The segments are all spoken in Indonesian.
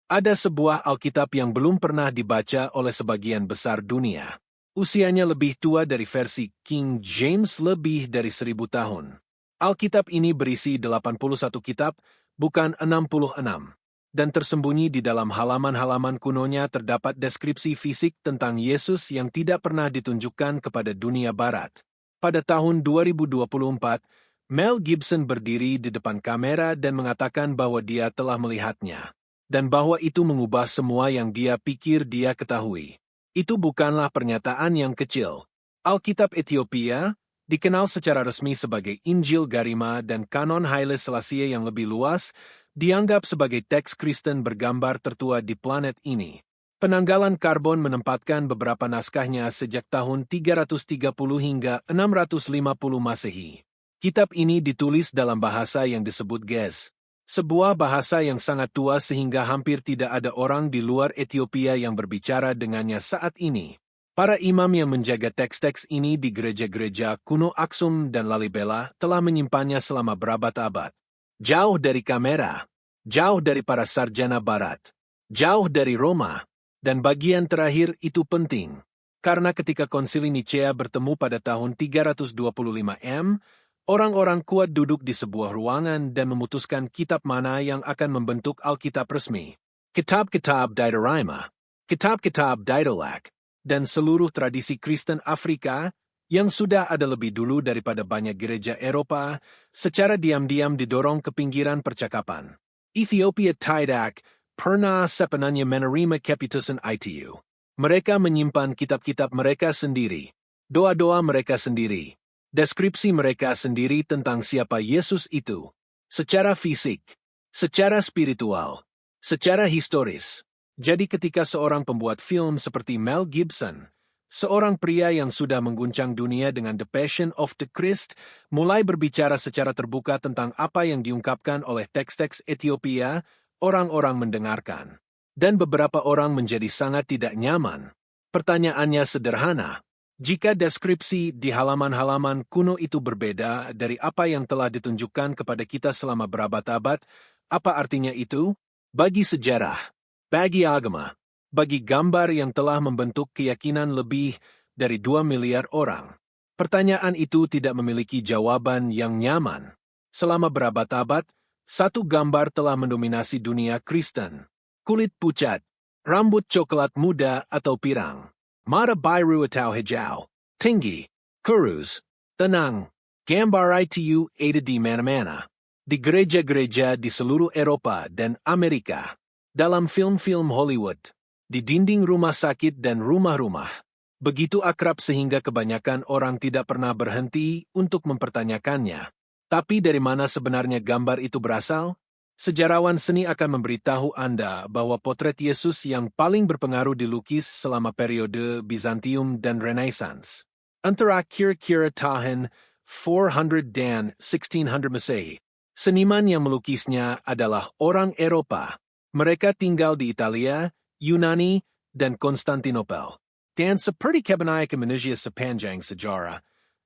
Ada sebuah Alkitab yang belum pernah dibaca oleh sebagian besar dunia. Usianya lebih tua dari versi King James lebih dari 1000 tahun. Alkitab ini berisi 81 kitab, bukan 66. Dan tersembunyi di dalam halaman-halaman kunonya terdapat deskripsi fisik tentang Yesus yang tidak pernah ditunjukkan kepada dunia barat. Pada tahun 2024, Mel Gibson berdiri di depan kamera dan mengatakan bahwa dia telah melihatnya. Dan bahwa itu mengubah semua yang dia pikir dia ketahui. Itu bukanlah pernyataan yang kecil. Alkitab Ethiopia, dikenal secara resmi sebagai Injil Garima dan Kanon Haile Selassie yang lebih luas, dianggap sebagai teks Kristen bergambar tertua di planet ini. Penanggalan karbon menempatkan beberapa naskahnya sejak tahun 330 hingga 650 Masehi. Kitab ini ditulis dalam bahasa yang disebut Ge'ez. Sebuah bahasa yang sangat tua sehingga hampir tidak ada orang di luar Ethiopia yang berbicara dengannya saat ini. Para imam yang menjaga teks-teks ini di gereja-gereja kuno Aksum dan Lalibela telah menyimpannya selama berabad-abad. Jauh dari kamera, jauh dari para sarjana barat, jauh dari Roma, dan bagian terakhir itu penting. Karena ketika konsili Nicea bertemu pada tahun 325 M, orang-orang kuat duduk di sebuah ruangan dan memutuskan kitab mana yang akan membentuk Alkitab resmi. Kitab-kitab Diadoraima, kitab-kitab Diadolak, dan seluruh tradisi Kristen Afrika yang sudah ada lebih dulu daripada banyak gereja Eropa, secara diam-diam didorong ke pinggiran percakapan. Ethiopia tidak pernah sepenuhnya menerima keputusan itu. Mereka menyimpan kitab-kitab mereka sendiri, doa-doa mereka sendiri, deskripsi mereka sendiri tentang siapa Yesus itu, secara fisik, secara spiritual, secara historis. Jadi ketika seorang pembuat film seperti Mel Gibson, seorang pria yang sudah mengguncang dunia dengan The Passion of the Christ, mulai berbicara secara terbuka tentang apa yang diungkapkan oleh teks-teks Ethiopia, orang-orang mendengarkan. Dan beberapa orang menjadi sangat tidak nyaman. Pertanyaannya sederhana. Jika deskripsi di halaman-halaman kuno itu berbeda dari apa yang telah ditunjukkan kepada kita selama berabad-abad, apa artinya itu? Bagi sejarah, bagi agama, bagi gambar yang telah membentuk keyakinan lebih dari 2 miliar orang. Pertanyaan itu tidak memiliki jawaban yang nyaman. Selama berabad-abad, satu gambar telah mendominasi dunia Kristen. Kulit pucat, rambut coklat muda atau pirang. Mata biru atau hijau, tinggi, kurus, tenang, gambar itu ada di mana-mana, di gereja-gereja di seluruh Eropa dan Amerika, dalam film-film Hollywood, di dinding rumah sakit dan rumah-rumah. Begitu akrab sehingga kebanyakan orang tidak pernah berhenti untuk mempertanyakannya. Tapi dari mana sebenarnya gambar itu berasal? Sejarawan seni akan memberitahu Anda bahwa potret Yesus yang paling berpengaruh dilukis selama periode Bizantium dan Renaissance. Antara kira-kira tahun 400 dan 1600 Masehi. Seniman yang melukisnya adalah orang Eropa. Mereka tinggal di Italia, Yunani, dan Konstantinopel. Dan seperti kebanyakan manusia sepanjang sejarah,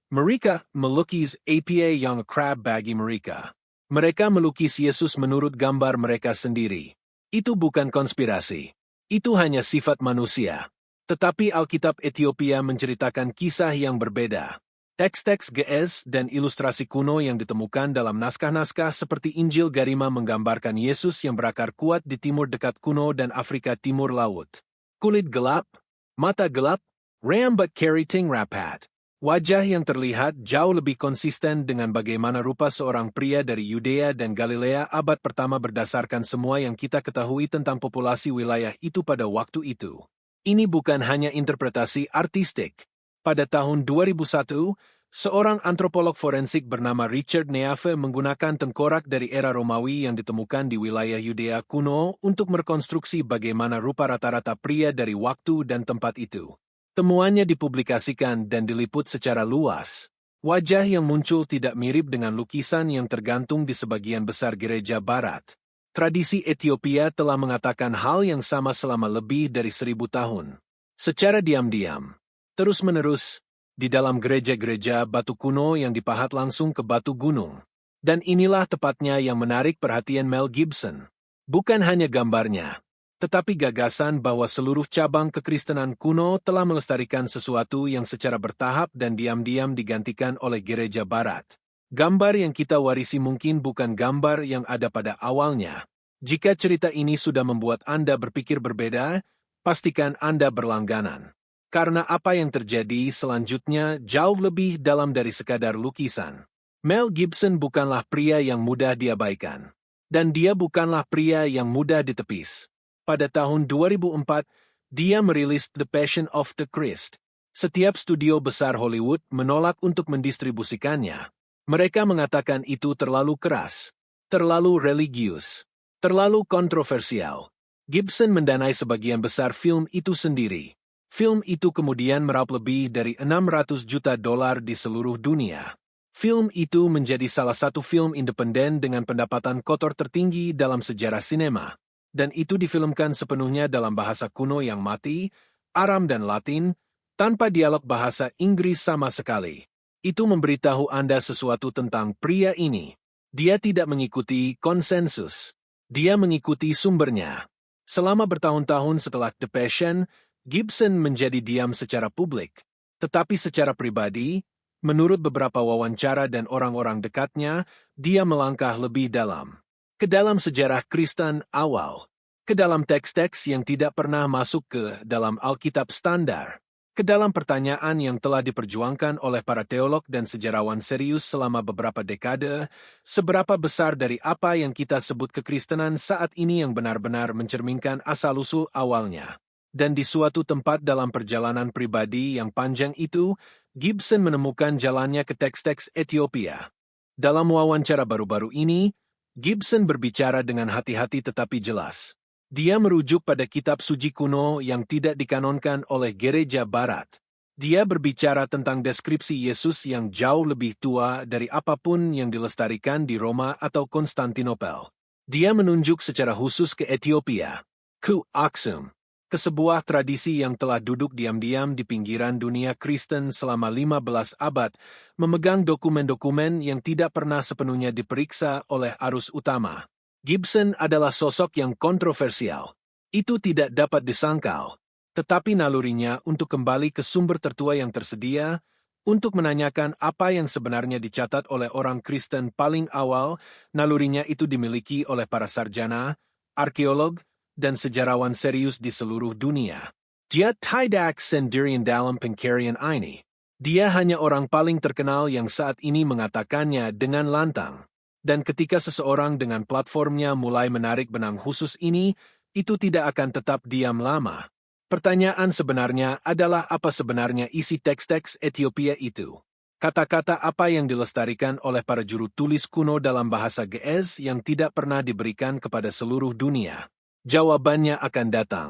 mereka melukis apa yang akrab bagi mereka. Mereka melukis Yesus menurut gambar mereka sendiri. Itu bukan konspirasi. Itu hanya sifat manusia. Tetapi Alkitab Ethiopia menceritakan kisah yang berbeda. Teks-teks Ge'ez dan ilustrasi kuno yang ditemukan dalam naskah-naskah seperti Injil Garima menggambarkan Yesus yang berakar kuat di timur dekat kuno dan Afrika Timur Laut. Kulit gelap, mata gelap, rambut keriting rapat. Wajah yang terlihat jauh lebih konsisten dengan bagaimana rupa seorang pria dari Yudea dan Galilea abad pertama berdasarkan semua yang kita ketahui tentang populasi wilayah itu pada waktu itu. Ini bukan hanya interpretasi artistik. Pada tahun 2001, seorang antropolog forensik bernama Richard Neafe menggunakan tengkorak dari era Romawi yang ditemukan di wilayah Yudea kuno untuk merekonstruksi bagaimana rupa rata-rata pria dari waktu dan tempat itu. Temuannya dipublikasikan dan diliput secara luas. Wajah yang muncul tidak mirip dengan lukisan yang tergantung di sebagian besar gereja barat. Tradisi Ethiopia telah mengatakan hal yang sama selama lebih dari 1000 tahun. Secara diam-diam, terus-menerus, di dalam gereja-gereja batu kuno yang dipahat langsung ke batu gunung. Dan inilah tepatnya yang menarik perhatian Mel Gibson. Bukan hanya gambarnya, Tetapi gagasan bahwa seluruh cabang kekristenan kuno telah melestarikan sesuatu yang secara bertahap dan diam-diam digantikan oleh gereja barat. Gambar yang kita warisi mungkin bukan gambar yang ada pada awalnya. Jika cerita ini sudah membuat Anda berpikir berbeda, pastikan Anda berlangganan. Karena apa yang terjadi selanjutnya jauh lebih dalam dari sekadar lukisan. Mel Gibson bukanlah pria yang mudah diabaikan. Dan dia bukanlah pria yang mudah ditepis. Pada tahun 2004, dia merilis The Passion of the Christ. Setiap studio besar Hollywood menolak untuk mendistribusikannya. Mereka mengatakan itu terlalu keras, terlalu religius, terlalu kontroversial. Gibson mendanai sebagian besar film itu sendiri. Film itu kemudian meraup lebih dari $600 juta di seluruh dunia. Film itu menjadi salah satu film independen dengan pendapatan kotor tertinggi dalam sejarah sinema. Dan itu difilmkan sepenuhnya dalam bahasa kuno yang mati, Aram dan Latin, tanpa dialog bahasa Inggris sama sekali. Itu memberitahu Anda sesuatu tentang pria ini. Dia tidak mengikuti konsensus. Dia mengikuti sumbernya. Selama bertahun-tahun setelah The Passion, Gibson menjadi diam secara publik. Tetapi secara pribadi, menurut beberapa wawancara dan orang-orang dekatnya, dia melangkah lebih dalam. Ke dalam sejarah Kristen awal. Ke dalam teks-teks yang tidak pernah masuk ke dalam Alkitab standar. Ke dalam pertanyaan yang telah diperjuangkan oleh para teolog dan sejarawan serius selama beberapa dekade, seberapa besar dari apa yang kita sebut kekristenan saat ini yang benar-benar mencerminkan asal-usul awalnya. Dan di suatu tempat dalam perjalanan pribadi yang panjang itu, Gibson menemukan jalannya ke teks-teks Ethiopia. Dalam wawancara baru-baru ini, Gibson berbicara dengan hati-hati tetapi jelas. Dia merujuk pada kitab suci kuno yang tidak dikanonkan oleh gereja barat. Dia berbicara tentang deskripsi Yesus yang jauh lebih tua dari apapun yang dilestarikan di Roma atau Konstantinopel. Dia menunjuk secara khusus ke Ethiopia, ke Aksum, ke sebuah tradisi yang telah duduk diam-diam di pinggiran dunia Kristen selama 15 abad, memegang dokumen-dokumen yang tidak pernah sepenuhnya diperiksa oleh arus utama. Gibson adalah sosok yang kontroversial. Itu tidak dapat disangkal. Tetapi nalurinya untuk kembali ke sumber tertua yang tersedia, untuk menanyakan apa yang sebenarnya dicatat oleh orang Kristen paling awal, nalurinya itu dimiliki oleh para sarjana, arkeolog, dan sejarawan serius di seluruh dunia. Dia tidak sendirian dalam pencarian ini. Dia hanya orang paling terkenal yang saat ini mengatakannya dengan lantang. Dan ketika seseorang dengan platformnya mulai menarik benang khusus ini, itu tidak akan tetap diam lama. Pertanyaan sebenarnya adalah apa sebenarnya isi teks-teks Ethiopia itu? Kata-kata apa yang dilestarikan oleh para juru tulis kuno dalam bahasa Ge'ez yang tidak pernah diberikan kepada seluruh dunia? Jawabannya akan datang.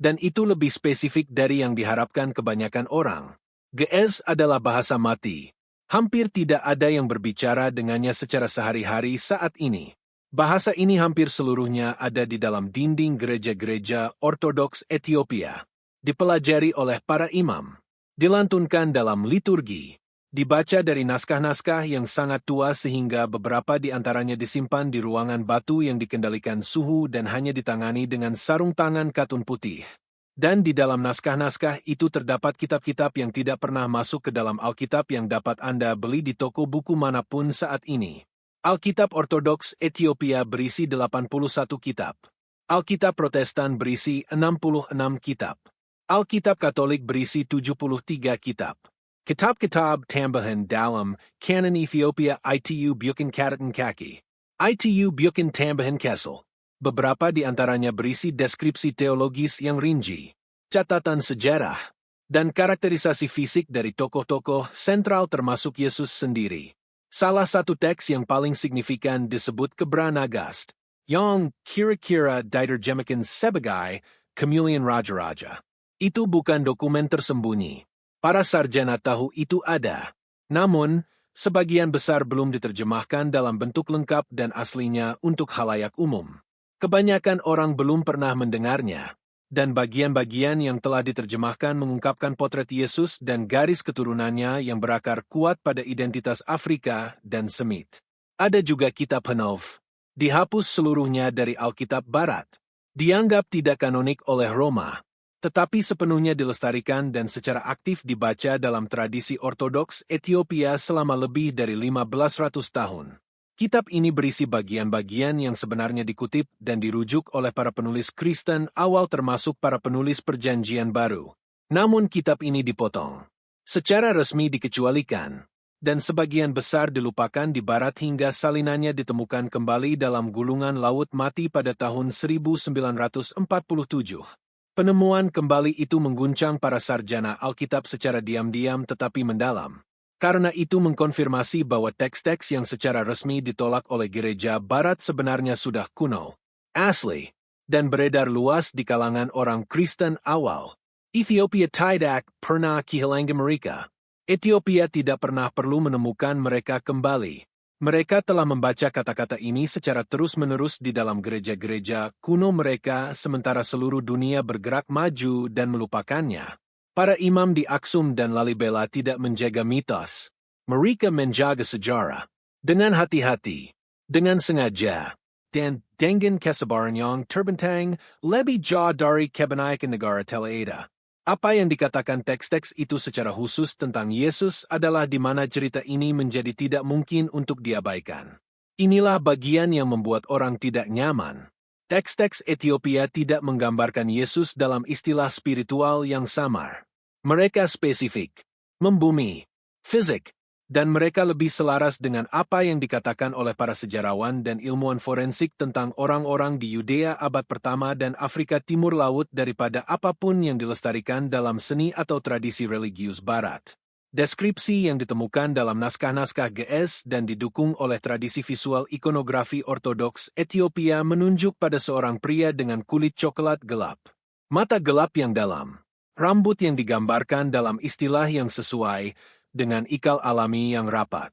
Dan itu lebih spesifik dari yang diharapkan kebanyakan orang. Ge'ez adalah bahasa mati. Hampir tidak ada yang berbicara dengannya secara sehari-hari saat ini. Bahasa ini hampir seluruhnya ada di dalam dinding gereja-gereja Ortodoks Ethiopia. Dipelajari oleh para imam. Dilantunkan dalam liturgi. Dibaca dari naskah-naskah yang sangat tua sehingga beberapa di antaranya disimpan di ruangan batu yang dikendalikan suhu dan hanya ditangani dengan sarung tangan katun putih. Dan di dalam naskah-naskah itu terdapat kitab-kitab yang tidak pernah masuk ke dalam Alkitab yang dapat Anda beli di toko buku manapun saat ini. Alkitab Ortodoks Ethiopia berisi 81 kitab. Alkitab Protestan berisi 66 kitab. Alkitab Katolik berisi 73 kitab. Kitab-kitab tambahan dalam Canon Ethiopia itu bukan catatan kaki. Itu bukan tambahan Kessel. Beberapa di antaranya berisi deskripsi teologis yang rinci, catatan sejarah, dan karakterisasi fisik dari tokoh-tokoh sentral termasuk Yesus sendiri. Salah satu teks yang paling signifikan disebut Kebra-Nagast, yang kira-kira diterjemahkan sebagai Kemuliaan Raja-Raja. Itu bukan dokumen tersembunyi. Para sarjana tahu itu ada. Namun, sebagian besar belum diterjemahkan dalam bentuk lengkap dan aslinya untuk khalayak umum. Kebanyakan orang belum pernah mendengarnya, dan bagian-bagian yang telah diterjemahkan mengungkapkan potret Yesus dan garis keturunannya yang berakar kuat pada identitas Afrika dan Semit. Ada juga kitab Henov, dihapus seluruhnya dari Alkitab Barat. Dianggap tidak kanonik oleh Roma, tetapi sepenuhnya dilestarikan dan secara aktif dibaca dalam tradisi Ortodoks Ethiopia selama lebih dari 1500 tahun. Kitab ini berisi bagian-bagian yang sebenarnya dikutip dan dirujuk oleh para penulis Kristen awal termasuk para penulis Perjanjian Baru. Namun kitab ini dipotong, secara resmi dikecualikan, dan sebagian besar dilupakan di barat hingga salinannya ditemukan kembali dalam gulungan Laut Mati pada tahun 1947. Penemuan kembali itu mengguncang para sarjana Alkitab secara diam-diam tetapi mendalam, karena itu mengkonfirmasi bahwa teks-teks yang secara resmi ditolak oleh gereja barat sebenarnya sudah kuno, asli, dan beredar luas di kalangan orang Kristen awal. Ethiopia tidak pernah kehilangan mereka. Ethiopia tidak pernah perlu menemukan mereka kembali. Mereka telah membaca kata-kata ini secara terus-menerus di dalam gereja-gereja kuno mereka sementara seluruh dunia bergerak maju dan melupakannya. Para imam di Aksum dan Lalibela tidak menjaga mitos. Mereka menjaga sejarah. Dengan hati-hati, dengan sengaja, dan dengan kesabaran yang terbentang lebih jauh dari kebanyakan negara Teleada. Apa yang dikatakan teks-teks itu secara khusus tentang Yesus adalah di mana cerita ini menjadi tidak mungkin untuk diabaikan. Inilah bagian yang membuat orang tidak nyaman. Teks-teks Ethiopia tidak menggambarkan Yesus dalam istilah spiritual yang samar. Mereka spesifik, membumi, fisik, dan mereka lebih selaras dengan apa yang dikatakan oleh para sejarawan dan ilmuwan forensik tentang orang-orang di Yudea abad pertama dan Afrika Timur Laut daripada apapun yang dilestarikan dalam seni atau tradisi religius barat. Deskripsi yang ditemukan dalam naskah-naskah Ge'ez dan didukung oleh tradisi visual ikonografi ortodoks Ethiopia menunjuk pada seorang pria dengan kulit coklat gelap, mata gelap yang dalam, rambut yang digambarkan dalam istilah yang sesuai, dengan ikal alami yang rapat.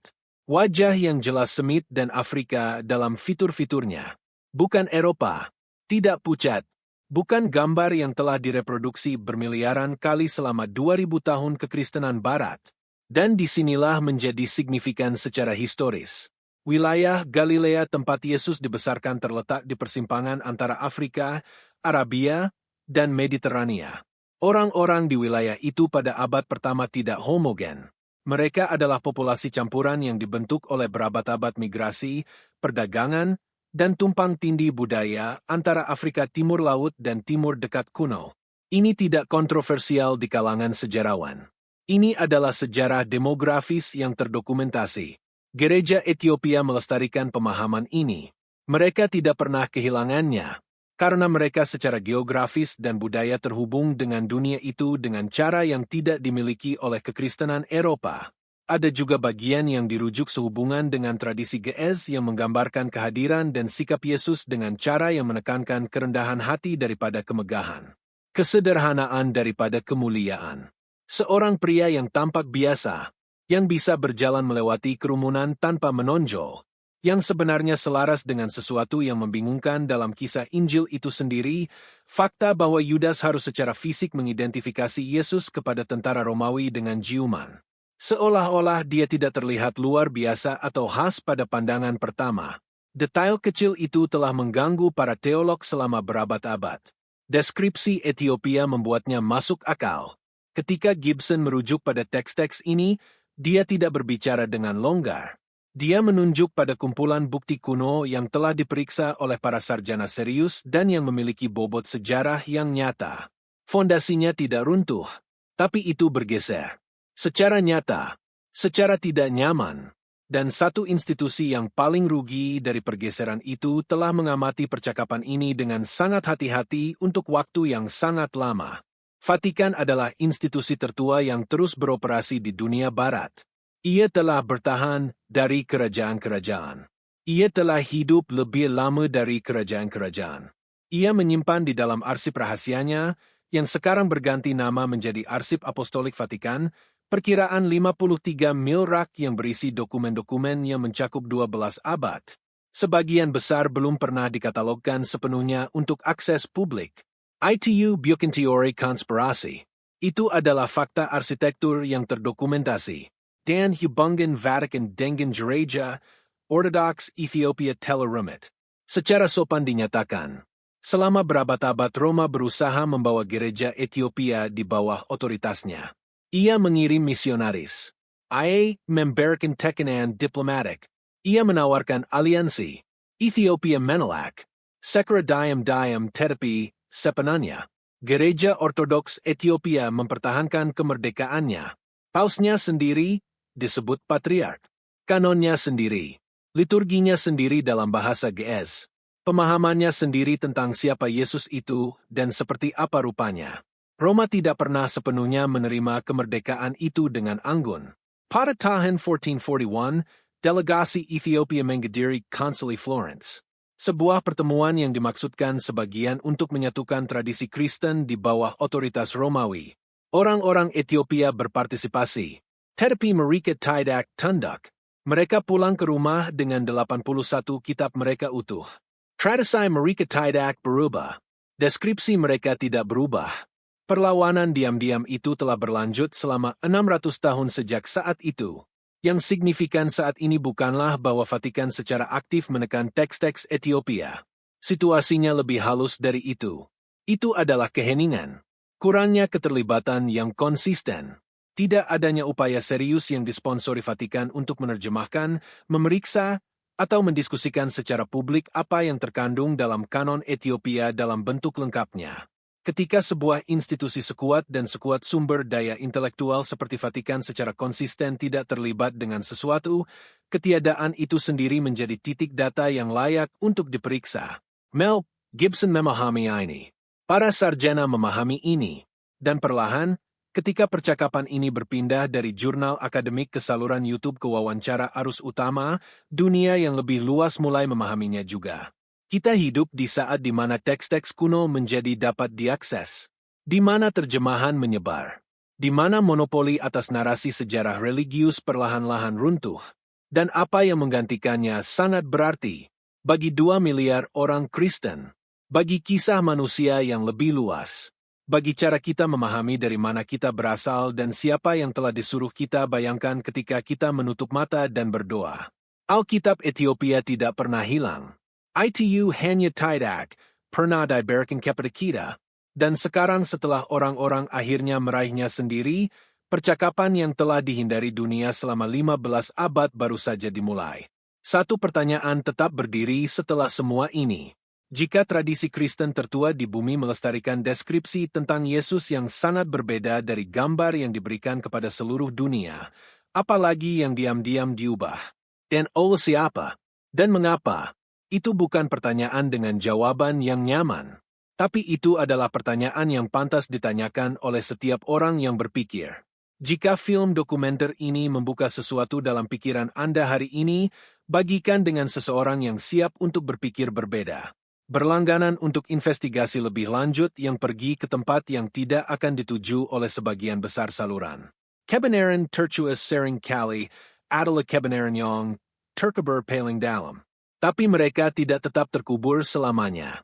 Wajah yang jelas Semit dan Afrika dalam fitur-fiturnya. Bukan Eropa, tidak pucat, bukan gambar yang telah direproduksi bermiliaran kali selama 2000 tahun kekristenan barat. Dan disinilah menjadi signifikan secara historis. Wilayah Galilea tempat Yesus dibesarkan terletak di persimpangan antara Afrika, Arabia, dan Mediterania. Orang-orang di wilayah itu pada abad pertama tidak homogen. Mereka adalah populasi campuran yang dibentuk oleh berabad-abad migrasi, perdagangan, dan tumpang tindih budaya antara Afrika Timur Laut dan Timur Dekat kuno. Ini tidak kontroversial di kalangan sejarawan. Ini adalah sejarah demografis yang terdokumentasi. Gereja Ethiopia melestarikan pemahaman ini. Mereka tidak pernah kehilangannya, karena mereka secara geografis dan budaya terhubung dengan dunia itu dengan cara yang tidak dimiliki oleh kekristenan Eropa. Ada juga bagian yang dirujuk sehubungan dengan tradisi Ge'ez yang menggambarkan kehadiran dan sikap Yesus dengan cara yang menekankan kerendahan hati daripada kemegahan, kesederhanaan daripada kemuliaan. Seorang pria yang tampak biasa, yang bisa berjalan melewati kerumunan tanpa menonjol, yang sebenarnya selaras dengan sesuatu yang membingungkan dalam kisah Injil itu sendiri, fakta bahwa Yudas harus secara fisik mengidentifikasi Yesus kepada tentara Romawi dengan ciuman. Seolah-olah dia tidak terlihat luar biasa atau khas pada pandangan pertama. Detail kecil itu telah mengganggu para teolog selama berabad-abad. Deskripsi Ethiopia membuatnya masuk akal. Ketika Gibson merujuk pada teks-teks ini, dia tidak berbicara dengan longgar. Dia menunjuk pada kumpulan bukti kuno yang telah diperiksa oleh para sarjana serius dan yang memiliki bobot sejarah yang nyata. Fondasinya tidak runtuh, tapi itu bergeser. Secara nyata, secara tidak nyaman, dan satu institusi yang paling rugi dari pergeseran itu telah mengamati percakapan ini dengan sangat hati-hati untuk waktu yang sangat lama. Vatikan adalah institusi tertua yang terus beroperasi di dunia barat. Ia telah bertahan dari kerajaan-kerajaan. Ia telah hidup lebih lama dari kerajaan-kerajaan. Ia menyimpan di dalam arsip rahasianya, yang sekarang berganti nama menjadi Arsip Apostolik Vatikan, perkiraan 53 mil rak yang berisi dokumen-dokumen yang mencakup 12 abad. Sebagian besar belum pernah dikatalogkan sepenuhnya untuk akses publik. Itu bukan teori konspirasi. Itu adalah fakta arsitektur yang terdokumentasi. Dan hubungan Vatikan dengan Gereja Ortodoks Ethiopia telah rumit. Secara sopan dinyatakan, Selama berabad-abad Roma berusaha membawa gereja Ethiopia di bawah otoritasnya. Ia mengirim misionaris. Ia memberikan tekanan diplomatik. Ia menawarkan aliansi. Ethiopia menolak. Sekera diam-diam tetapi sebenarnya. Gereja Ortodoks Ethiopia mempertahankan kemerdekaannya. Pausnya sendiri disebut patriark. Kanonnya sendiri. Liturginya sendiri dalam bahasa Ge'ez. Pemahamannya sendiri tentang siapa Yesus itu dan seperti apa rupanya. Roma tidak pernah sepenuhnya menerima kemerdekaan itu dengan anggun. Pada tahun 1441, delegasi Ethiopia menghadiri Konsili Florence. Sebuah pertemuan yang dimaksudkan sebagian untuk menyatukan tradisi Kristen di bawah otoritas Romawi. Orang-orang Ethiopia berpartisipasi. Tetapi mereka tidak tunduk. Mereka pulang ke rumah dengan 81 kitab mereka utuh. Tradisi mereka tidak berubah. Deskripsi mereka tidak berubah. Perlawanan diam-diam itu telah berlanjut selama 600 tahun sejak saat itu. Yang signifikan saat ini bukanlah bahwa Vatikan secara aktif menekan teks-teks Ethiopia. Situasinya lebih halus dari itu. Itu adalah keheningan. Kurangnya keterlibatan yang konsisten. Tidak adanya upaya serius yang disponsori Vatikan untuk menerjemahkan, memeriksa, atau mendiskusikan secara publik apa yang terkandung dalam kanon Ethiopia dalam bentuk lengkapnya. Ketika sebuah institusi sekuat dan sekuat sumber daya intelektual seperti Vatikan secara konsisten tidak terlibat dengan sesuatu, ketiadaan itu sendiri menjadi titik data yang layak untuk diperiksa. Mel Gibson memahami ini. Para sarjana memahami ini. Dan perlahan, ketika percakapan ini berpindah dari jurnal akademik ke saluran YouTube ke wawancara arus utama, dunia yang lebih luas mulai memahaminya juga. Kita hidup di saat di mana teks-teks kuno menjadi dapat diakses, di mana terjemahan menyebar, di mana monopoli atas narasi sejarah religius perlahan-lahan runtuh, dan apa yang menggantikannya sangat berarti bagi 2 miliar orang Kristen, bagi kisah manusia yang lebih luas. Bagi cara kita memahami dari mana kita berasal dan siapa yang telah disuruh kita bayangkan ketika kita menutup mata dan berdoa. Alkitab Ethiopia tidak pernah hilang. Itu hanya tidak pernah diberikan kepada kita. Dan sekarang setelah orang-orang akhirnya meraihnya sendiri, percakapan yang telah dihindari dunia selama 15 abad baru saja dimulai. Satu pertanyaan tetap berdiri setelah semua ini. Jika tradisi Kristen tertua di bumi melestarikan deskripsi tentang Yesus yang sangat berbeda dari gambar yang diberikan kepada seluruh dunia, apalagi yang diam-diam diubah? Dan oleh siapa? Dan mengapa? Itu bukan pertanyaan dengan jawaban yang nyaman. Tapi itu adalah pertanyaan yang pantas ditanyakan oleh setiap orang yang berpikir. Jika film dokumenter ini membuka sesuatu dalam pikiran Anda hari ini, bagikan dengan seseorang yang siap untuk berpikir berbeda. Berlangganan untuk investigasi lebih lanjut yang pergi ke tempat yang tidak akan dituju oleh sebagian besar saluran. Kebenaran tertulis sering kali adalah kebenaran yang terkubur paling dalam. Tapi mereka tidak tetap terkubur selamanya.